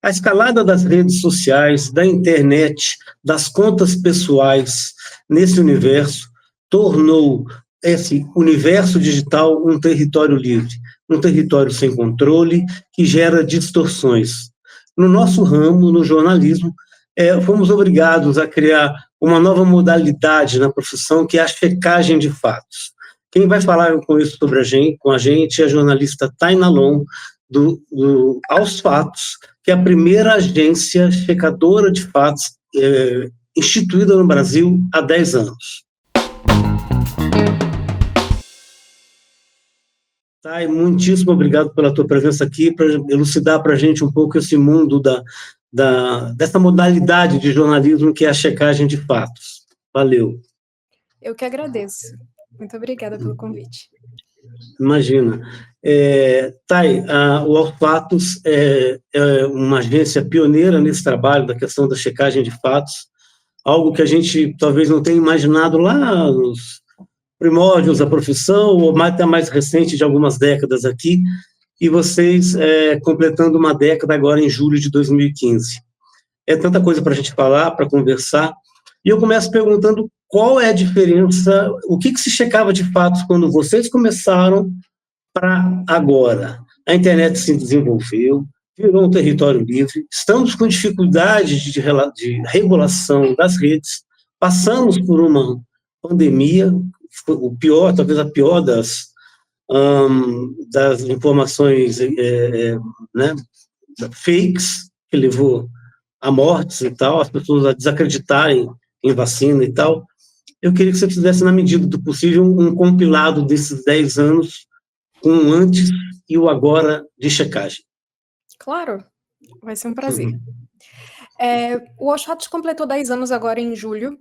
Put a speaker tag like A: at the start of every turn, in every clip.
A: A escalada das redes sociais, da internet, das contas pessoais nesse universo tornou esse universo digital um território livre, um território sem controle, que gera distorções. No nosso ramo, no jornalismo, fomos obrigados a criar uma nova modalidade na profissão, que é a checagem de fatos. Quem vai falar com isso com a gente é a jornalista Taina Lon, do Aos Fatos, que é a primeira agência checadora de fatos instituída no Brasil há 10 anos. Thay, muitíssimo obrigado pela tua presença aqui, para elucidar para a gente um pouco esse mundo dessa modalidade de jornalismo que é a checagem de fatos. Valeu.
B: Eu que agradeço. Muito obrigada pelo convite.
A: Imagina. Thay, o Aos Fatos é uma agência pioneira nesse trabalho da questão da checagem de fatos, algo que a gente talvez não tenha imaginado lá nos primórdios da profissão, ou até mais recente, de algumas décadas aqui, e vocês completando uma década agora em julho de 2015. É tanta coisa para a gente falar, para conversar, e eu começo perguntando qual é a diferença, o que se checava de fatos quando vocês começaram para agora. A internet se desenvolveu, virou um território livre, estamos com dificuldade de regulação das redes, passamos por uma pandemia, o pior, talvez a pior das informações né, fakes, que levou a mortes e tal, as pessoas a desacreditarem em vacina e tal. Eu queria que você fizesse, na medida do possível, um compilado desses 10 anos, com o antes e o agora de checagem.
B: Claro, vai ser um prazer. O Aos Fatos completou 10 anos agora em julho,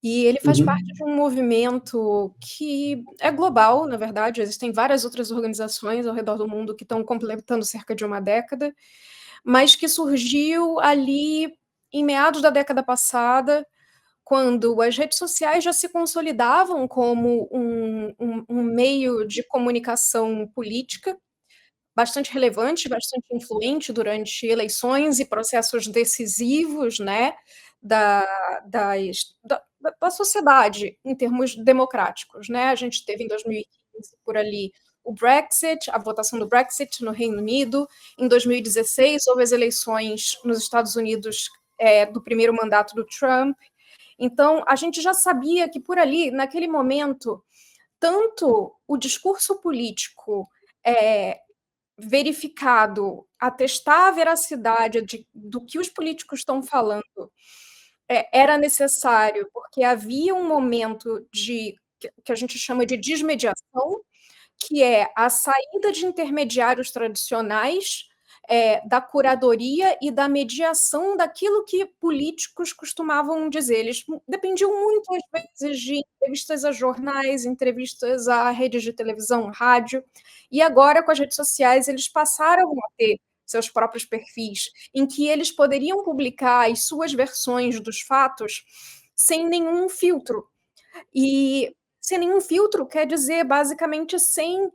B: e ele faz parte de um movimento que é global, na verdade. Existem várias outras organizações ao redor do mundo que estão completando cerca de uma década, mas que surgiu ali em meados da década passada, quando as redes sociais já se consolidavam como um meio de comunicação política bastante relevante, bastante influente durante eleições e processos decisivos, né, da sociedade em termos democráticos, né? A gente teve em 2015 por ali o Brexit, a votação do Brexit no Reino Unido. Em 2016 houve as eleições nos Estados Unidos do primeiro mandato do Trump. Então a gente já sabia que por ali, naquele momento, tanto o discurso político verificado, atestar a veracidade do que os políticos estão falando, era necessário, porque havia um momento que a gente chama de desmediação, que é a saída de intermediários tradicionais, da curadoria e da mediação daquilo que políticos costumavam dizer. Eles dependiam muito, às vezes, de entrevistas a jornais, entrevistas a redes de televisão, rádio, e agora, com as redes sociais, eles passaram a ter seus próprios perfis, em que eles poderiam publicar as suas versões dos fatos sem nenhum filtro. E sem nenhum filtro quer dizer, basicamente, sem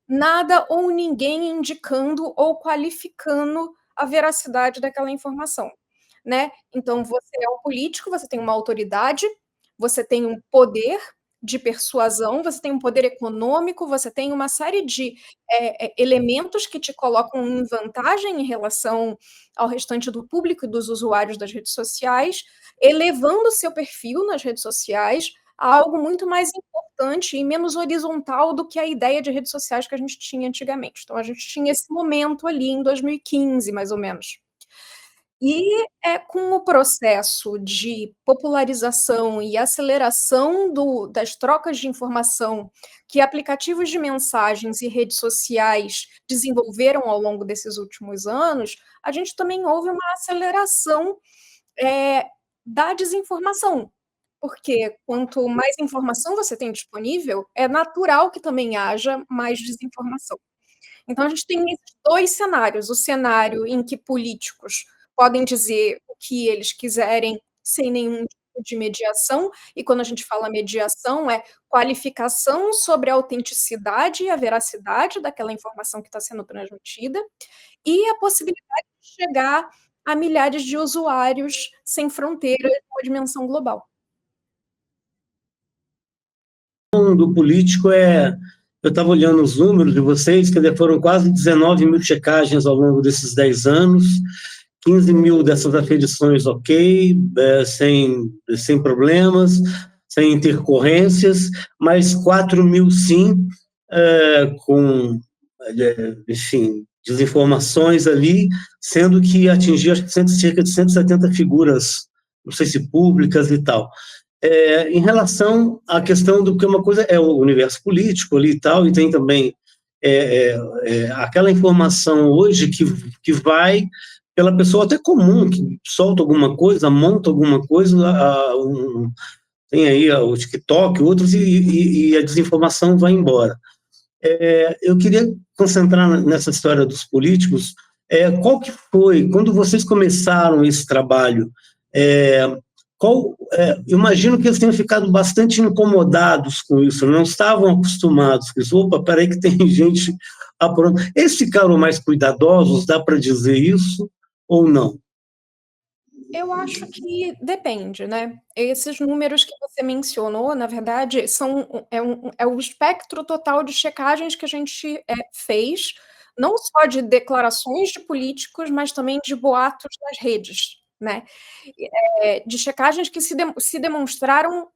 B: nada ou ninguém indicando ou qualificando a veracidade daquela informação, né? Então, você é um político, você tem uma autoridade, você tem um poder de persuasão, você tem um poder econômico, você tem uma série de elementos que te colocam em vantagem em relação ao restante do público e dos usuários das redes sociais, elevando o seu perfil nas redes sociais a algo muito mais importante e menos horizontal do que a ideia de redes sociais que a gente tinha antigamente. Então, a gente tinha esse momento ali em 2015, mais ou menos. E com o processo de popularização e aceleração das trocas de informação que aplicativos de mensagens e redes sociais desenvolveram ao longo desses últimos anos, a gente também houve uma aceleração da desinformação, porque quanto mais informação você tem disponível, é natural que também haja mais desinformação. Então, a gente tem esses dois cenários: o cenário em que políticos podem dizer o que eles quiserem sem nenhum tipo de mediação, e quando a gente fala mediação, é qualificação sobre a autenticidade e a veracidade daquela informação que está sendo transmitida, e a possibilidade de chegar a milhares de usuários sem fronteiras, uma dimensão global.
A: Do político eu estava olhando os números de vocês, que foram quase 19 mil checagens ao longo desses 10 anos, 15 mil dessas aferições ok, sem problemas, sem intercorrências, mas 4 mil sim, com, enfim, desinformações ali, sendo que atingiu acho que cerca de 170 figuras, não sei se públicas e tal. Em relação à questão do que uma coisa é o universo político ali e tal, e tem também aquela informação hoje que vai pela pessoa até comum, que solta alguma coisa, monta alguma coisa, tem aí o TikTok, outros, e a desinformação vai embora. Eu queria concentrar nessa história dos políticos, qual que foi, quando vocês começaram esse trabalho, imagino que eles tenham ficado bastante incomodados com isso, não estavam acostumados com isso. Opa, peraí que tem gente apurando. Eles ficaram mais cuidadosos, dá para dizer isso, ou não?
B: Eu acho que depende, né? Esses números que você mencionou, na verdade, é o espectro total de checagens que a gente fez, não só de declarações de políticos, mas também de boatos nas redes, né? De checagens que se demonstraram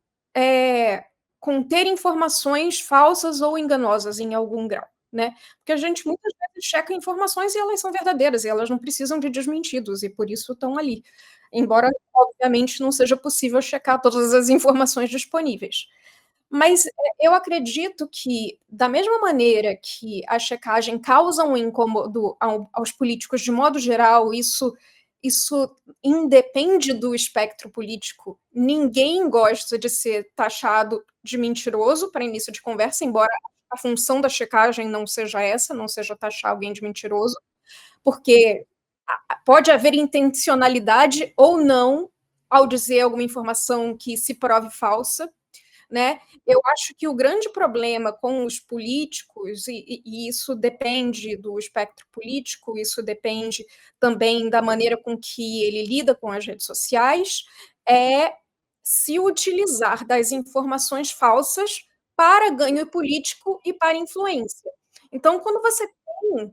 B: conter informações falsas ou enganosas em algum grau, né? Porque a gente muitas vezes checa informações e elas são verdadeiras, e elas não precisam de desmentidos, e por isso estão ali. Embora, obviamente, não seja possível checar todas as informações disponíveis. Mas eu acredito que, da mesma maneira que a checagem causa um incômodo aos políticos de modo geral, isso independe do espectro político. Ninguém gosta de ser taxado de mentiroso para início de conversa, embora a função da checagem não seja essa, não seja taxar alguém de mentiroso, porque pode haver intencionalidade ou não ao dizer alguma informação que se prove falsa, né? Eu acho que o grande problema com os políticos, e isso depende do espectro político, isso depende também da maneira com que ele lida com as redes sociais, é se utilizar das informações falsas para ganho político e para influência. Então, quando você tem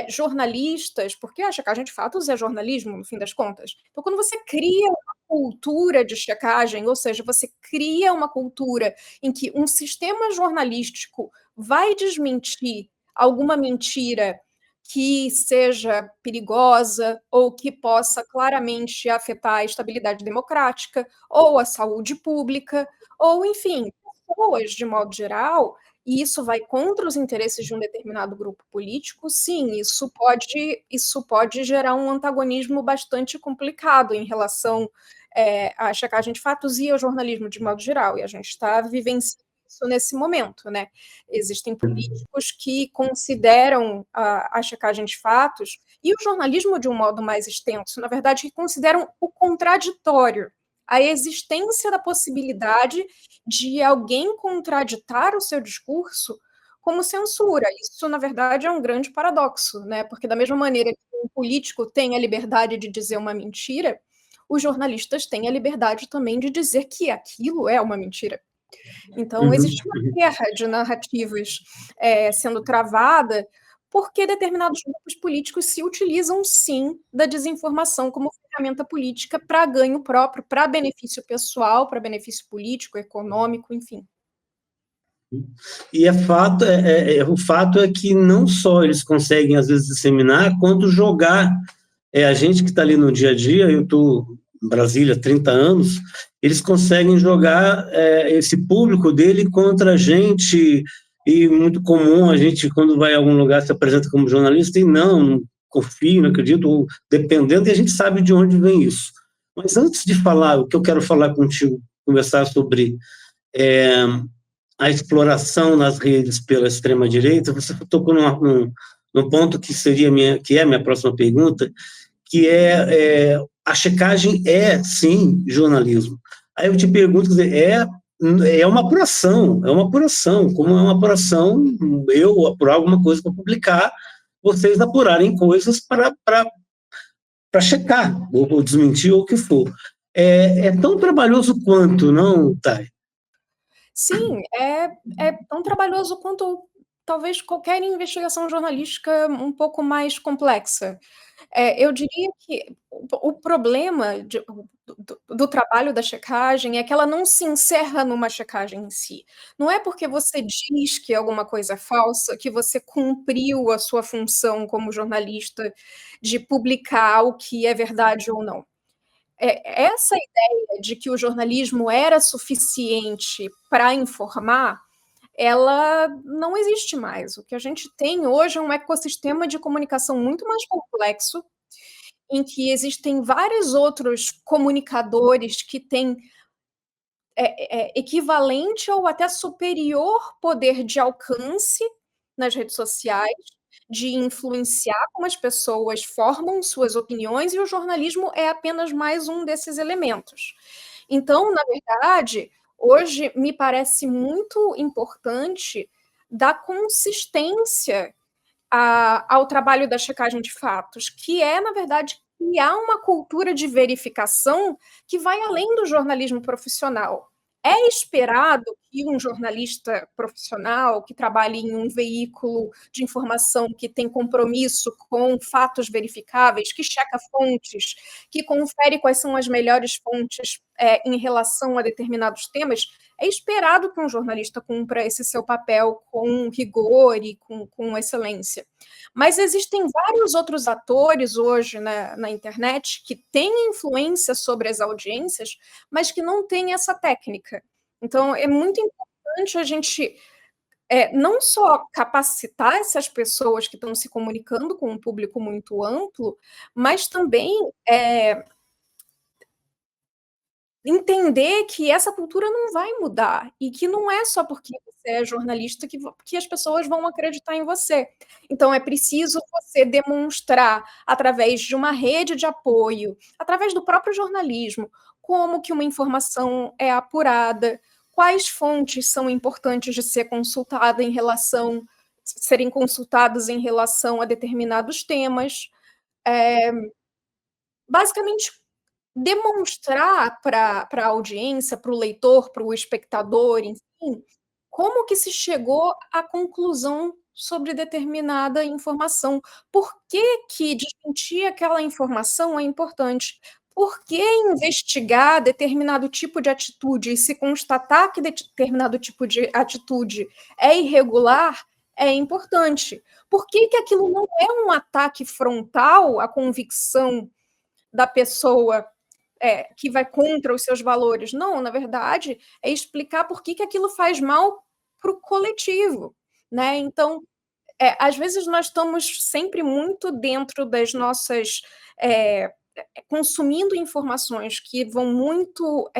B: jornalistas, porque a checagem de fatos é jornalismo, no fim das contas. Então, quando você cria uma cultura de checagem, ou seja, você cria uma cultura em que um sistema jornalístico vai desmentir alguma mentira que seja perigosa ou que possa claramente afetar a estabilidade democrática ou a saúde pública, ou, enfim, pessoas de modo geral, e isso vai contra os interesses de um determinado grupo político, sim, isso pode gerar um antagonismo bastante complicado em relação à checagem de fatos e ao jornalismo de modo geral, e a gente está vivenciando isso nesse momento, né? Existem políticos que consideram a checagem de fatos e o jornalismo de um modo mais extenso, na verdade, que consideram o contraditório, a existência da possibilidade de alguém contraditar o seu discurso como censura. Isso, na verdade, é um grande paradoxo, né? Porque da mesma maneira que um político tem a liberdade de dizer uma mentira, os jornalistas têm a liberdade também de dizer que aquilo é uma mentira. Então, existe uma guerra de narrativas sendo travada porque determinados grupos políticos se utilizam, sim, da desinformação como ferramenta política para ganho próprio, para benefício pessoal, para benefício político, econômico, enfim.
A: E o fato é que não só eles conseguem, às vezes, disseminar, quanto jogar. A gente que está ali no dia a dia, eu estou em Brasília há 30 anos, eles conseguem jogar esse público dele contra a gente, e muito comum a gente, quando vai a algum lugar, se apresenta como jornalista, e não confio, não acredito, ou dependendo, e a gente sabe de onde vem isso. Mas antes de falar, o que eu quero falar contigo, conversar sobre a exploração nas redes pela extrema-direita, você tocou num ponto que é a minha próxima pergunta, que a checagem sim, jornalismo. Aí eu te pergunto, quer dizer, é uma apuração, como é uma apuração, eu apurar alguma coisa para publicar, vocês apurarem coisas para checar, ou desmentir, ou o que for. É tão trabalhoso quanto, não, Thay?
B: Sim, é tão trabalhoso quanto talvez qualquer investigação jornalística um pouco mais complexa. Eu diria que o problema do trabalho da checagem é que ela não se encerra numa checagem em si. Não é porque você diz que alguma coisa é falsa que você cumpriu a sua função como jornalista de publicar o que é verdade ou não. Essa ideia de que o jornalismo era suficiente para informar, ela não existe mais. O que a gente tem hoje é um ecossistema de comunicação muito mais complexo, em que existem vários outros comunicadores que têm equivalente ou até superior poder de alcance nas redes sociais, de influenciar como as pessoas formam suas opiniões, e o jornalismo é apenas mais um desses elementos. Então, na verdade, hoje me parece muito importante dar consistência ao trabalho da checagem de fatos, que é, na verdade, criar uma cultura de verificação que vai além do jornalismo profissional. É esperado que um jornalista profissional que trabalhe em um veículo de informação que tem compromisso com fatos verificáveis, que checa fontes, que confere quais são as melhores fontes em relação a determinados temas, é esperado que um jornalista cumpra esse seu papel com rigor e com excelência. Mas existem vários outros atores hoje na internet que têm influência sobre as audiências, mas que não têm essa técnica. Então, é muito importante a gente não só capacitar essas pessoas que estão se comunicando com um público muito amplo, mas também entender que essa cultura não vai mudar e que não é só porque você é jornalista que as pessoas vão acreditar em você. Então é preciso você demonstrar, através de uma rede de apoio, através do próprio jornalismo, como que uma informação é apurada, quais fontes são importantes de serem consultadas em relação a determinados temas. Basicamente, demonstrar para a audiência, para o leitor, para o espectador, enfim, como que se chegou à conclusão sobre determinada informação. Por que que desmentir aquela informação é importante? Por que investigar determinado tipo de atitude e se constatar que determinado tipo de atitude é irregular é importante? Por que que aquilo não é um ataque frontal à convicção da pessoa que vai contra os seus valores? Não, na verdade, é explicar por que aquilo faz mal para o coletivo, né? Então, às vezes nós estamos sempre muito dentro das nossas consumindo informações que vão muito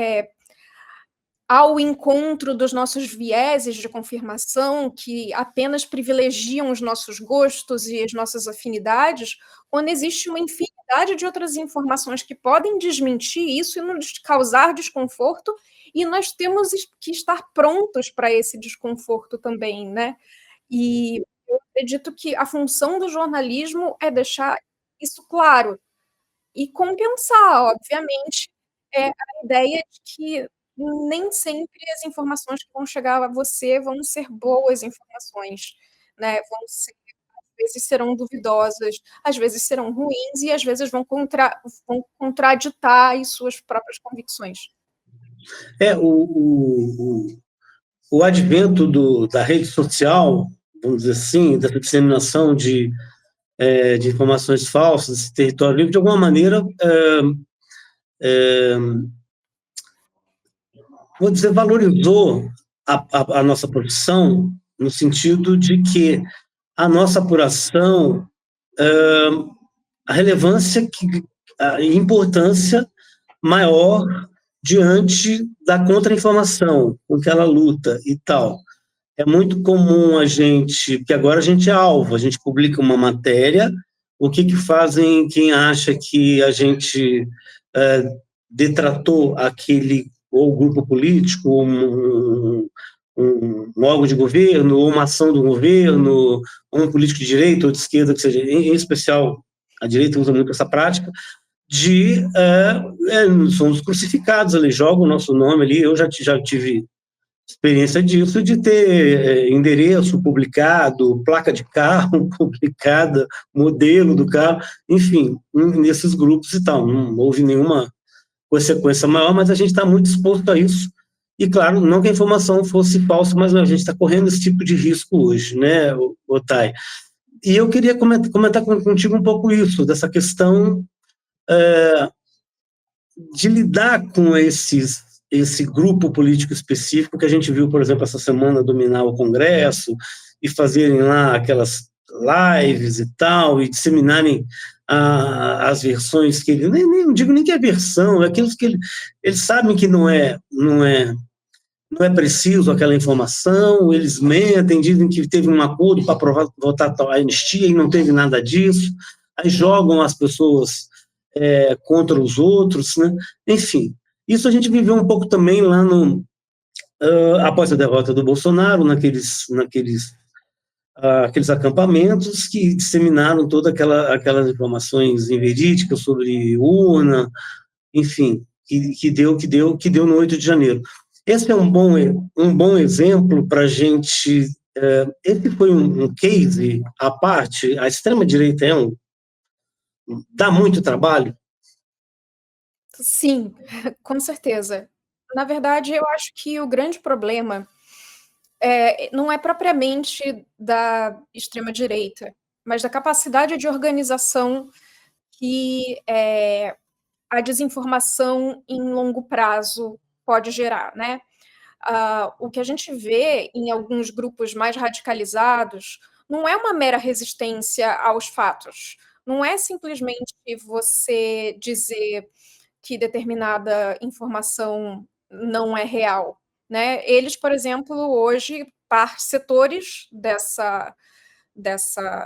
B: ao encontro dos nossos vieses de confirmação, que apenas privilegiam os nossos gostos e as nossas afinidades, quando existe uma infinidade de outras informações que podem desmentir isso e nos causar desconforto, e nós temos que estar prontos para esse desconforto também, né? E eu acredito que a função do jornalismo é deixar isso claro e compensar, obviamente, a ideia de que nem sempre as informações que vão chegar a você vão ser boas informações, né, às vezes serão duvidosas, às vezes serão ruins e às vezes vão contraditar as suas próprias convicções.
A: O advento da rede social, vamos dizer assim, da disseminação de informações falsas, esse território livre, de alguma maneira, vou dizer, valorizou a nossa profissão, no sentido de que a nossa apuração, a relevância a importância maior diante da contra-informação com que ela luta e tal. É muito comum porque agora a gente é alvo, a gente publica uma matéria, o que fazem quem acha que a gente detratou aquele ou grupo político, ou um órgão de governo, ou uma ação do governo, ou um político de direita ou de esquerda, que seja, em especial a direita usa muito essa prática, somos crucificados ali, joga o nosso nome ali, eu já tive experiência disso, de ter endereço publicado, placa de carro publicada, modelo do carro, enfim, nesses grupos e tal, não houve nenhuma consequência maior, mas a gente está muito exposto a isso, e claro, não que a informação fosse falsa, mas a gente está correndo esse tipo de risco hoje, né, Otay? E eu queria comentar contigo um pouco isso, dessa questão de lidar com esse grupo político específico que a gente viu, por exemplo, essa semana dominar o Congresso e fazerem lá aquelas lives e tal, e disseminarem as versões que ele... não digo nem que é versão, é aquilo que eles sabem que não é preciso aquela informação, eles mentem, dizem que teve um acordo para votar a anistia e não teve nada disso, aí jogam as pessoas contra os outros, né? Enfim, isso a gente viveu um pouco também lá após a derrota do Bolsonaro, aqueles acampamentos que disseminaram todas aquelas informações inverídicas sobre urna, enfim, que deu no 8 de janeiro. Esse é um bom exemplo para a gente. Esse foi um case à parte. A extrema-direita dá muito trabalho.
B: Sim, com certeza. Na verdade, eu acho que o grande problema não é propriamente da extrema-direita, mas da capacidade de organização que a desinformação em longo prazo pode gerar, né? O que a gente vê em alguns grupos mais radicalizados não é uma mera resistência aos fatos, não é simplesmente você dizer que determinada informação não é real, né? Eles, por exemplo, hoje, setores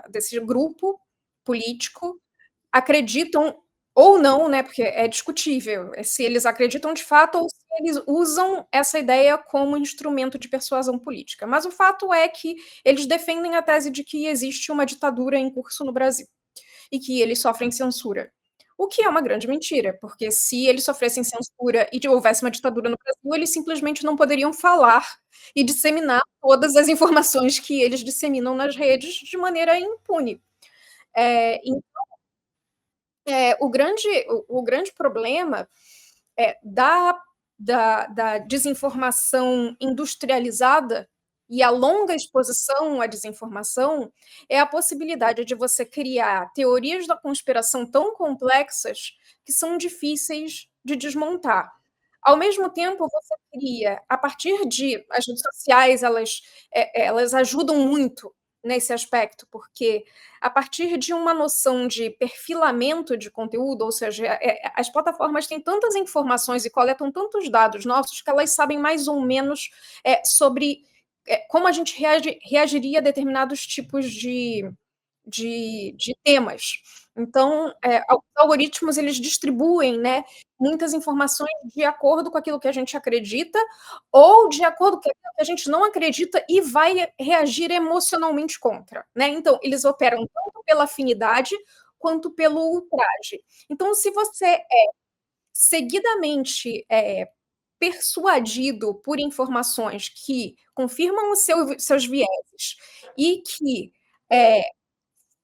B: desse grupo político acreditam ou não, né? Porque é discutível se eles acreditam de fato ou se eles usam essa ideia como instrumento de persuasão política. Mas o fato é que eles defendem a tese de que existe uma ditadura em curso no Brasil e que eles sofrem censura. O que é uma grande mentira, porque se eles sofressem censura e houvesse uma ditadura no Brasil, eles simplesmente não poderiam falar e disseminar todas as informações que eles disseminam nas redes de maneira impune. O grande problema da desinformação industrializada e a longa exposição à desinformação é a possibilidade de você criar teorias da conspiração tão complexas que são difíceis de desmontar. Ao mesmo tempo, você cria, a partir de... As redes sociais, elas ajudam muito nesse aspecto, porque a partir de uma noção de perfilamento de conteúdo, ou seja, as plataformas têm tantas informações e coletam tantos dados nossos que elas sabem mais ou menos sobre como a gente reagiria a determinados tipos de temas. Então, os algoritmos, eles distribuem, né, muitas informações de acordo com aquilo que a gente acredita ou de acordo com aquilo que a gente não acredita e vai reagir emocionalmente contra, né? Então, eles operam tanto pela afinidade quanto pelo ultraje. Então, se você é seguidamente persuadido por informações que confirmam os seus vieses e que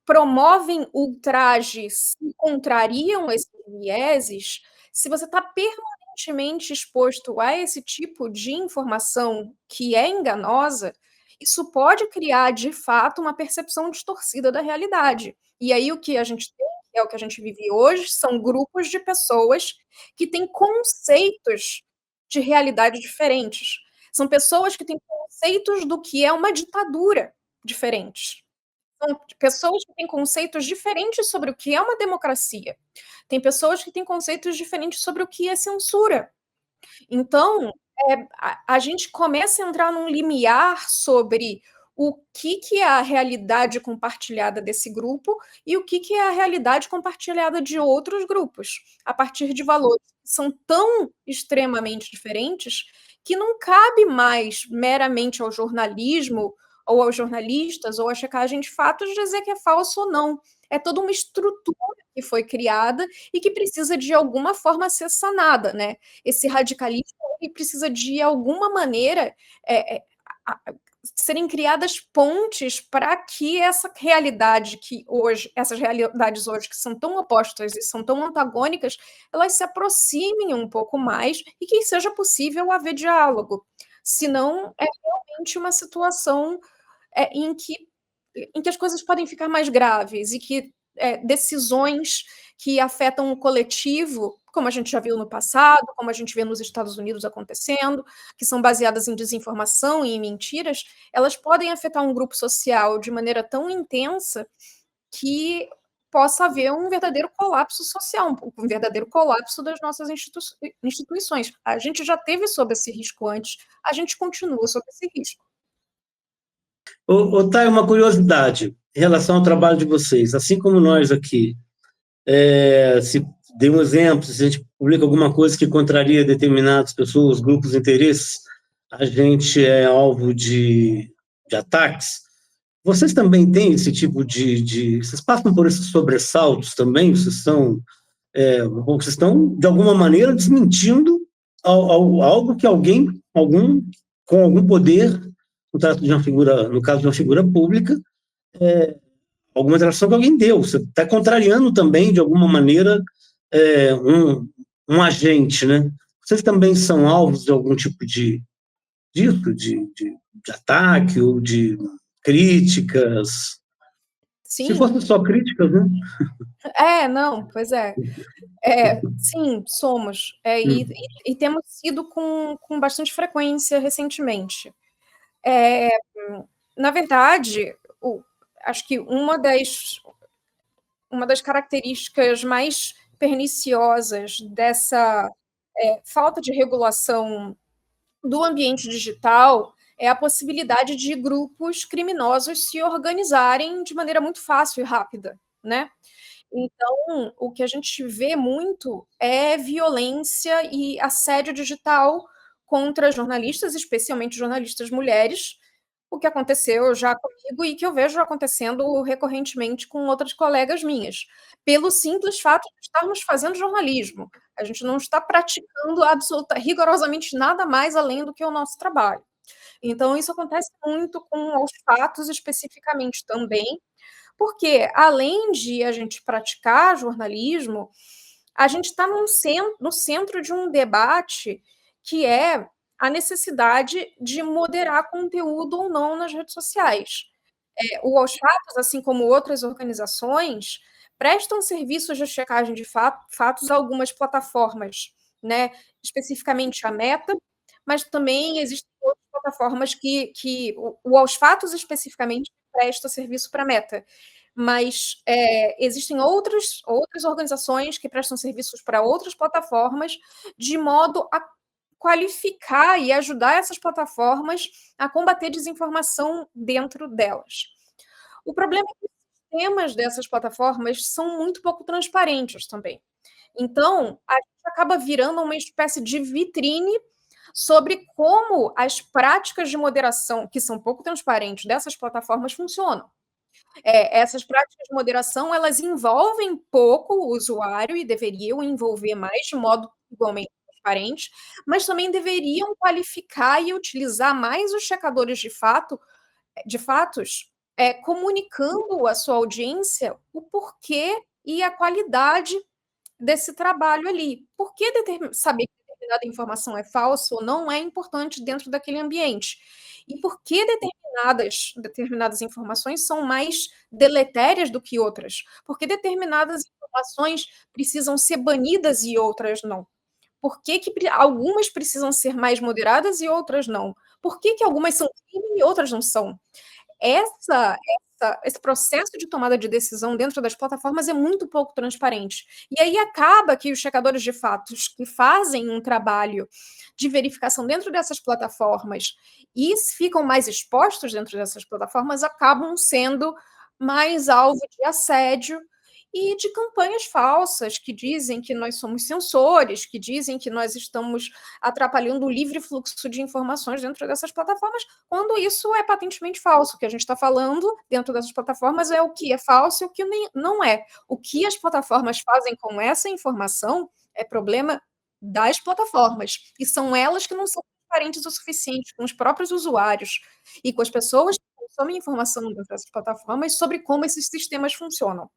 B: promovem ultrajes e contrariam esses vieses, se você está permanentemente exposto a esse tipo de informação que é enganosa, isso pode criar, de fato, uma percepção distorcida da realidade. E aí o que a gente tem, o que a gente vive hoje, são grupos de pessoas que têm conceitos de realidade diferentes. São pessoas que têm conceitos do que é uma ditadura diferentes. São pessoas que têm conceitos diferentes sobre o que é uma democracia. Tem pessoas que têm conceitos diferentes sobre o que é censura. Então, a gente começa a entrar num limiar sobre o que é a realidade compartilhada desse grupo e o que é a realidade compartilhada de outros grupos, a partir de valores que são tão extremamente diferentes que não cabe mais meramente ao jornalismo ou aos jornalistas ou à checagem de fatos dizer que é falso ou não. é toda uma estrutura que foi criada e que precisa de alguma forma ser sanada, né? Esse radicalismo ele precisa de alguma maneira serem criadas pontes para que essa realidade que hoje, essas realidades hoje que são tão opostas e são tão antagônicas, elas se aproximem um pouco mais e que seja possível haver diálogo. Senão, é realmente uma situação em que as coisas podem ficar mais graves e que decisões que afetam o coletivo, como a gente já viu no passado, como a gente vê nos Estados Unidos acontecendo, que são baseadas em desinformação e em mentiras, elas podem afetar um grupo social de maneira tão intensa que possa haver um verdadeiro colapso social, um verdadeiro colapso das nossas instituições. A gente já teve sob esse risco antes, a gente continua sob esse risco.
A: Thay, uma curiosidade em relação ao trabalho de vocês. Assim como nós aqui, se dê um exemplo, se a gente publica alguma coisa que contraria determinadas pessoas, grupos de interesses, a gente é alvo de ataques. Vocês também têm esse tipo vocês passam por esses sobressaltos também? Vocês estão, de alguma maneira, desmentindo algo que alguém, com algum poder, no caso de uma figura pública, alguma declaração que alguém deu. Você está contrariando também, de alguma maneira, um agente, né? Vocês também são alvos de algum tipo de ataque ou de críticas?
B: Sim.
A: Se fosse só críticas, né?
B: Não, pois é. Sim, somos. E temos sido com bastante frequência recentemente. Na verdade, acho que uma das características mais perniciosas dessa falta de regulação do ambiente digital é a possibilidade de grupos criminosos se organizarem de maneira muito fácil e rápida, né? Então, o que a gente vê muito é violência e assédio digital contra jornalistas, especialmente jornalistas mulheres, o que aconteceu já comigo e que eu vejo acontecendo recorrentemente com outras colegas minhas, pelo simples fato de estarmos fazendo jornalismo. A gente não está praticando rigorosamente nada mais além do que o nosso trabalho. Então, isso acontece muito com os fatos especificamente também, porque, além de a gente praticar jornalismo, a gente está no centro de um debate que é a necessidade de moderar conteúdo ou não nas redes sociais. O Aos Fatos, assim como outras organizações, prestam serviços de checagem de fatos a algumas plataformas, né? Especificamente a Meta, mas também existem outras plataformas que o Aos Fatos especificamente presta serviço para a Meta. Mas existem outras organizações que prestam serviços para outras plataformas, de modo a qualificar e ajudar essas plataformas a combater desinformação dentro delas. O problema é que os sistemas dessas plataformas são muito pouco transparentes também. Então, a gente acaba virando uma espécie de vitrine sobre como as práticas de moderação, que são pouco transparentes dessas plataformas, funcionam. Essas práticas de moderação, elas envolvem pouco o usuário e deveriam envolver mais de modo igualmente transparente, mas também deveriam qualificar e utilizar mais os checadores de fatos, comunicando à sua audiência o porquê e a qualidade desse trabalho ali. Por que saber que determinada informação é falsa ou não é importante dentro daquele ambiente? E por que determinadas informações são mais deletérias do que outras? Por que determinadas informações precisam ser banidas e outras não? Por que algumas precisam ser mais moderadas e outras não? Por que algumas são crime e outras não são? Esse processo de tomada de decisão dentro das plataformas é muito pouco transparente. E aí acaba que os checadores de fatos que fazem um trabalho de verificação dentro dessas plataformas e ficam mais expostos dentro dessas plataformas acabam sendo mais alvo de assédio e de campanhas falsas que dizem que nós somos censores, que dizem que nós estamos atrapalhando o livre fluxo de informações dentro dessas plataformas, quando isso é patentemente falso. O que a gente está falando dentro dessas plataformas é o que é falso e o que não é. O que as plataformas fazem com essa informação é problema das plataformas, e são elas que não são transparentes o suficiente com os próprios usuários e com as pessoas que consomem informação dessas plataformas sobre como esses sistemas funcionam.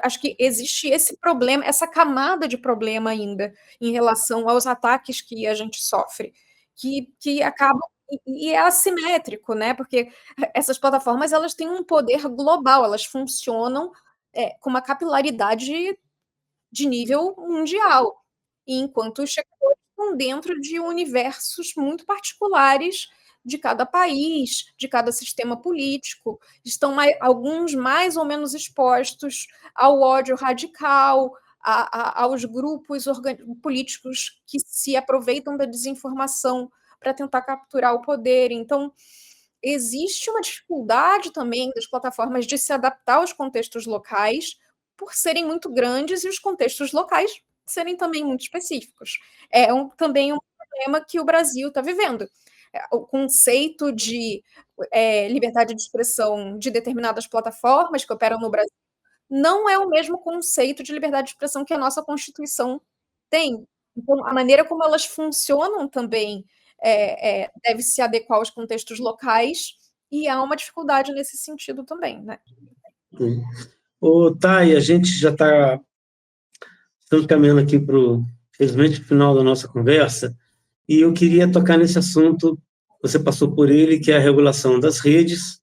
B: Acho que existe esse problema, essa camada de problema ainda em relação aos ataques que a gente sofre, que acabam e é assimétrico, né? Porque essas plataformas elas têm um poder global, elas funcionam com uma capilaridade de nível mundial, e enquanto os checkpoints estão dentro de universos muito particulares de cada país, de cada sistema político, estão alguns mais ou menos expostos ao ódio radical, aos grupos políticos que se aproveitam da desinformação para tentar capturar o poder. Então, existe uma dificuldade também das plataformas de se adaptar aos contextos locais, por serem muito grandes e os contextos locais serem também muito específicos. Também um problema que o Brasil está vivendo. O conceito de liberdade de expressão de determinadas plataformas que operam no Brasil não é o mesmo conceito de liberdade de expressão que a nossa Constituição tem. Então, a maneira como elas funcionam também deve se adequar aos contextos locais, e há uma dificuldade nesse sentido também, né?
A: Ô, Thay, a gente já estamos caminhando aqui para o, felizmente, o final da nossa conversa, e eu queria tocar nesse assunto, você passou por ele, que é a regulação das redes.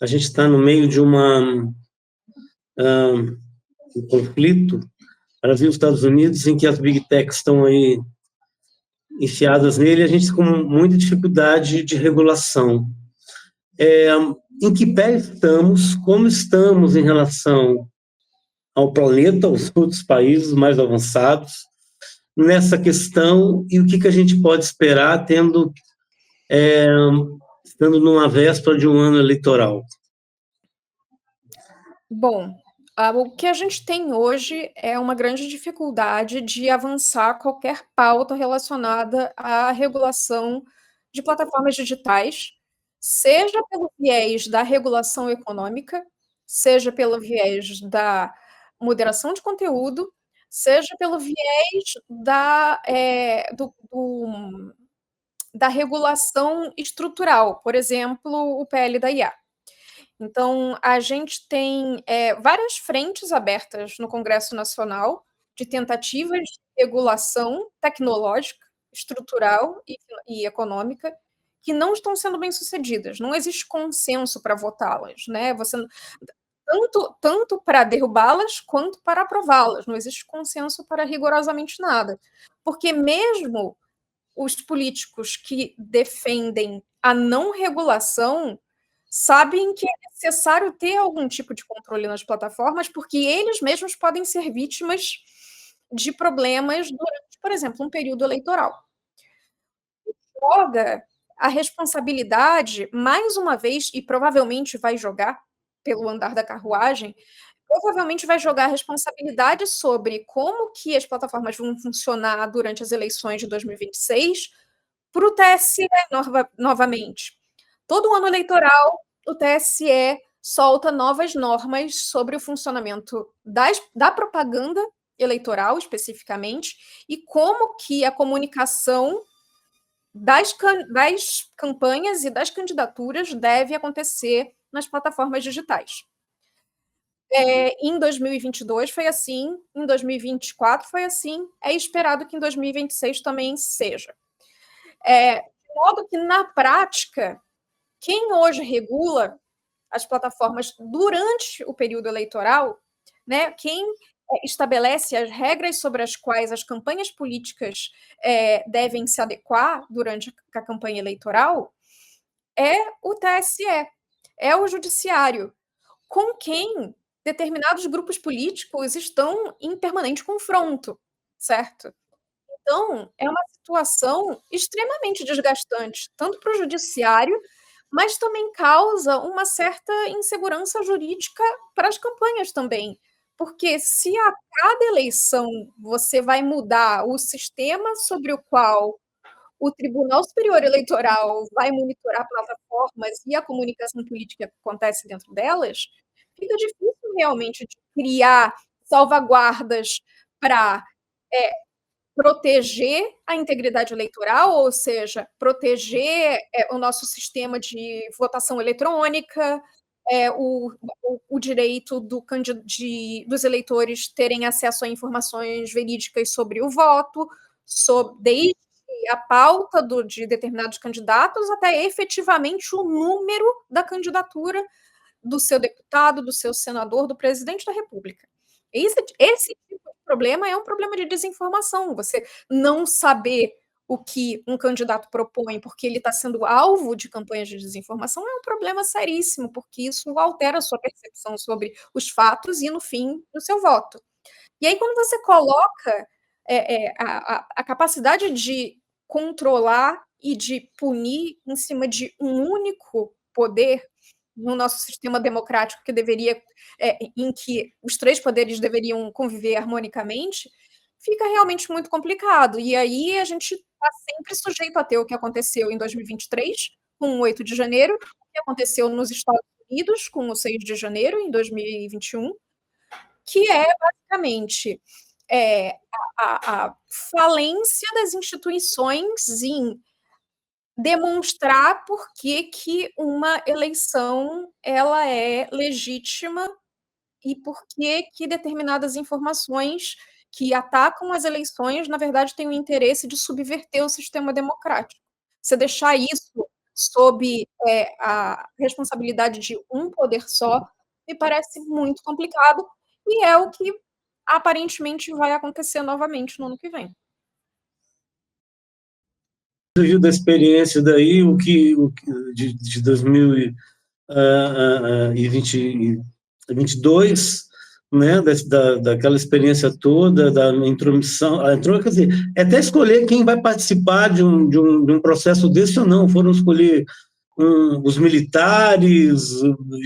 A: A gente está no meio de um conflito, Brasil e Estados Unidos, em que as big techs estão aí enfiadas nele, a gente com muita dificuldade de regulação. Em que pé estamos, como estamos em relação ao planeta, aos outros países mais avançados, nessa questão, e o que a gente pode esperar estando numa véspera de um ano eleitoral?
B: Bom, o que a gente tem hoje é uma grande dificuldade de avançar qualquer pauta relacionada à regulação de plataformas digitais, seja pelo viés da regulação econômica, seja pelo viés da moderação de conteúdo, seja pelo viés da regulação estrutural, por exemplo, o PL da IA. Então, a gente tem várias frentes abertas no Congresso Nacional de tentativas de regulação tecnológica, estrutural e econômica, que não estão sendo bem-sucedidas. Não existe consenso para votá-las, né? Tanto para derrubá-las quanto para aprová-las. Não existe consenso para rigorosamente nada. Porque mesmo os políticos que defendem a não regulação sabem que é necessário ter algum tipo de controle nas plataformas, porque eles mesmos podem ser vítimas de problemas durante, por exemplo, um período eleitoral. Joga a responsabilidade, mais uma vez, e provavelmente vai jogar pelo andar da carruagem, provavelmente vai jogar a responsabilidade sobre como que as plataformas vão funcionar durante as eleições de 2026 para o TSE novamente. Todo ano eleitoral, o TSE solta novas normas sobre o funcionamento da propaganda eleitoral, especificamente, e como que a comunicação das campanhas e das candidaturas deve acontecer nas plataformas digitais. Em 2022 foi assim, em 2024 foi assim, é esperado que em 2026 também seja. De modo que, na prática, quem hoje regula as plataformas durante o período eleitoral, né, quem estabelece as regras sobre as quais as campanhas políticas devem se adequar durante a campanha eleitoral, é o TSE, é o judiciário, com quem determinados grupos políticos estão em permanente confronto, certo? Então, é uma situação extremamente desgastante, tanto para o judiciário, mas também causa uma certa insegurança jurídica para as campanhas também, porque se a cada eleição você vai mudar o sistema sobre o qual o Tribunal Superior Eleitoral vai monitorar plataformas e a comunicação política que acontece dentro delas, fica difícil realmente de criar salvaguardas para proteger a integridade eleitoral, ou seja, proteger o nosso sistema de votação eletrônica, o direito dos eleitores terem acesso a informações verídicas sobre o voto, desde a pauta de determinados candidatos até efetivamente o número da candidatura do seu deputado, do seu senador, do presidente da República. Esse tipo de problema é um problema de desinformação. Você não saber o que um candidato propõe porque ele está sendo alvo de campanhas de desinformação é um problema seríssimo, porque isso altera a sua percepção sobre os fatos e, no fim, o seu voto. E aí, quando você coloca a capacidade de controlar e de punir em cima de um único poder no nosso sistema democrático em que os três poderes deveriam conviver harmonicamente, fica realmente muito complicado. E aí a gente está sempre sujeito a ter o que aconteceu em 2023, com o 8 de janeiro, o que aconteceu nos Estados Unidos, com o 6 de janeiro, em 2021, que é basicamente a falência das instituições em demonstrar por que uma eleição ela é legítima e por que determinadas informações que atacam as eleições, na verdade, têm o interesse de subverter o sistema democrático. Você deixar isso sob a responsabilidade de um poder só, me parece muito complicado, e é o que aparentemente vai acontecer novamente no ano que vem.
A: Surgiu da experiência daí, de 2022, né, daquela experiência toda, da intromissão, quer dizer, até escolher quem vai participar de um processo desse ou não, foram escolher os militares,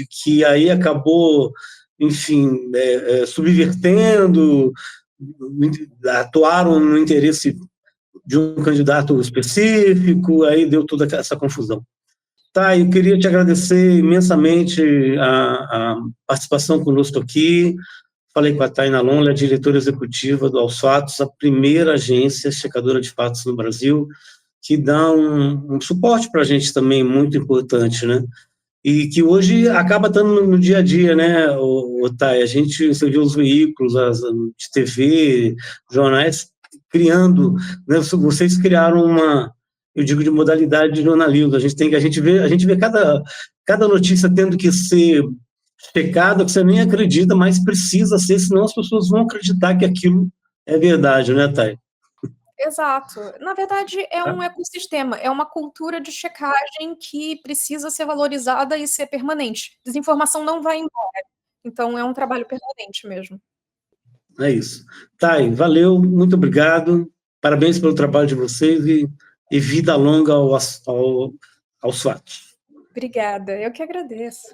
A: que aí acabou, enfim, subvertendo, atuaram no interesse de um candidato específico, aí deu toda essa confusão. Tá, eu queria te agradecer imensamente a participação conosco aqui. Falei com a Taina Lonla, a diretora executiva do Aos Fatos, a primeira agência checadora de fatos no Brasil, que dá um suporte para a gente também muito importante, né? E que hoje acaba estando no dia a dia, né, Thay? Você viu os veículos de TV, jornais, criando, né, vocês criaram eu digo, de modalidade de jornalismo. A gente vê cada notícia tendo que ser checada, que você nem acredita, mas precisa ser, senão as pessoas vão acreditar que aquilo é verdade, né, Thay?
B: Exato. Na verdade, é um ecossistema, é uma cultura de checagem que precisa ser valorizada e ser permanente. Desinformação não vai embora. Então, é um trabalho permanente mesmo.
A: É isso. Thay, valeu, muito obrigado. Parabéns pelo trabalho de vocês e vida longa aos fatos.
B: Obrigada, eu que agradeço.